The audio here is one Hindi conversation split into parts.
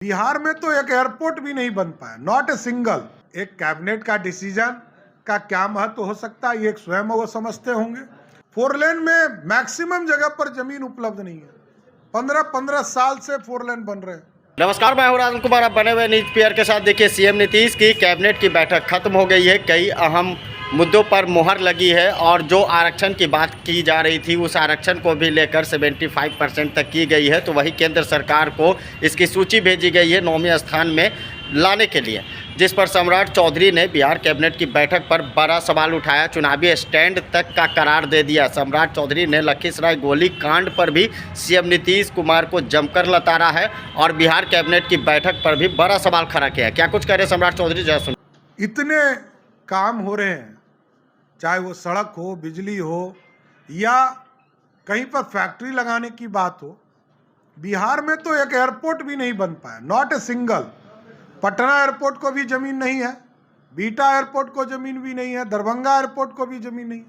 बिहार में तो एक एयरपोर्ट भी नहीं बन पाया, नॉट ए सिंगल। एक कैबिनेट का डिसीजन का क्या महत्व हो सकता है ये स्वयं वो समझते होंगे। 4 लेन में मैक्सिमम जगह पर जमीन उपलब्ध नहीं है। 15-15 साल से 4 लेन बन रहे हैं। नमस्कार, मैं हूं राजन कुमार। आप बने हुए न्यूज पेयर के साथ। देखिए, सीएम नीतीश की कैबिनेट की बैठक खत्म हो गई है। कई अहम मुद्दों पर मुहर लगी है और जो आरक्षण की बात की जा रही थी उस आरक्षण को भी लेकर 75% तक की गई है। तो वही केंद्र सरकार को इसकी सूची भेजी गई है 9वें स्थान में लाने के लिए, जिस पर सम्राट चौधरी ने बिहार कैबिनेट की बैठक पर बड़ा सवाल उठाया। चुनावी स्टैंड तक का करार दे दिया। सम्राट चौधरी ने लखीसराय गोली कांड पर भी सीएम नीतीश कुमार को जमकर लताड़ा है और बिहार कैबिनेट की बैठक पर भी बड़ा सवाल खड़ा किया है। क्या कुछ कह रहे सम्राट चौधरी, जरा सुन। इतने काम हो रहे हैं, चाहे वो सड़क हो, बिजली हो या कहीं पर फैक्ट्री लगाने की बात हो। बिहार में तो एक एयरपोर्ट भी नहीं बन पाया, not a single. Patna airport को भी जमीन नहीं है, बीटा एयरपोर्ट को जमीन भी नहीं है, दरभंगा एयरपोर्ट को भी जमीन नहीं है।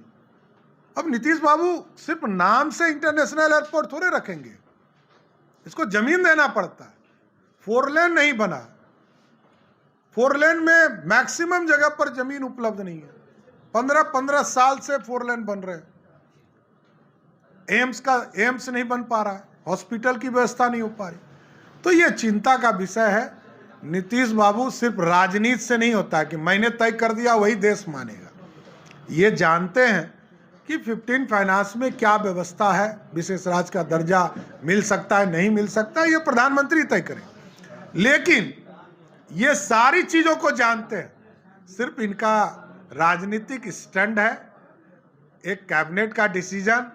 अब नीतीश बाबू सिर्फ नाम से इंटरनेशनल एयरपोर्ट थोड़े रखेंगे, इसको जमीन देना पड़ता है। 4 लेन नहीं बना, 4 लेन में मैक्सिमम जगह पर जमीन उपलब्ध नहीं है। 15-15 साल से 4 लेन बन रहे हैं। एम्स नहीं बन पा रहा है, हॉस्पिटल की व्यवस्था नहीं हो पा रही। तो ये चिंता का विषय है। नीतीश बाबू सिर्फ राजनीति से नहीं होता है कि मैंने तय कर दिया वही देश मानेगा। ये जानते हैं कि 15 फाइनेंस में क्या व्यवस्था है, विशेष राज्य का दर्जा मिल सकता है नहीं मिल सकता है, ये प्रधानमंत्री तय करें। लेकिन ये सारी चीजों को जानते हैं, सिर्फ इनका राजनीतिक स्टैंड है। एक कैबिनेट का डिसीजन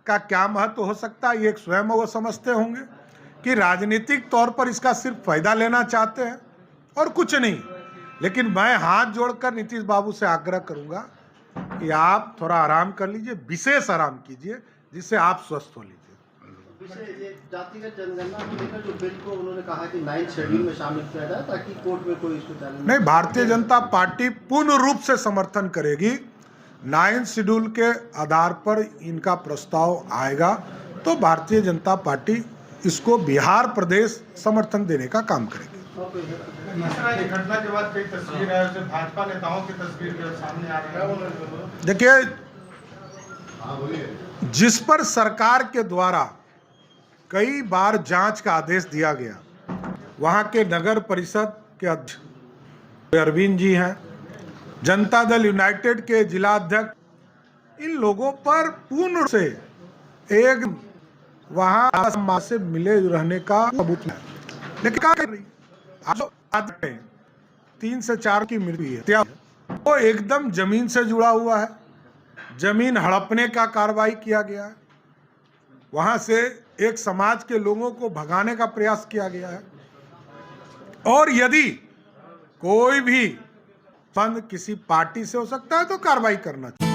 का क्या महत्व हो सकता है ये स्वयं वो समझते होंगे कि राजनीतिक तौर पर इसका सिर्फ फायदा लेना चाहते हैं और कुछ नहीं। लेकिन मैं हाथ जोड़कर नीतीश बाबू से आग्रह करूंगा कि आप थोड़ा आराम कर लीजिए, विशेष आराम कीजिए, जिससे आप स्वस्थ हो लीजिए। जातिगत जनगणना को लेकर जो बिल को उन्होंने कहा कि 9th शेड्यूल में शामिल किया जाए ताकि कोर्ट में कोई इसको चैलेंज नहीं, भारतीय जनता पार्टी पूर्ण रूप से समर्थन करेगी। 9th शेड्यूल के आधार पर इनका प्रस्ताव आएगा तो भारतीय जनता पार्टी इसको बिहार प्रदेश समर्थन देने का काम करेगी। घटना के बाद कई तस्वीर है, भाजपा नेताओं की तस्वीर भी सामने आ रही है। देखिए, जिस पर सरकार के द्वारा कई बार जांच का आदेश दिया गया, वहां के नगर परिषद के अध्यक्ष अरविंद जी हैं, जनता दल यूनाइटेड के जिला अध्यक्ष, इन लोगों पर पूर्ण से एक वहां से मिले रहने का सबूत है। लेकिन क्या कर रही आज 3 से 4 की मृत्यु है, वो एकदम जमीन से जुड़ा हुआ है। जमीन हड़पने का कार्रवाई किया गया है, वहां से एक समाज के लोगों को भगाने का प्रयास किया गया है। और यदि कोई भी फंड किसी पार्टी से हो सकता है तो कार्रवाई करना चाहिए।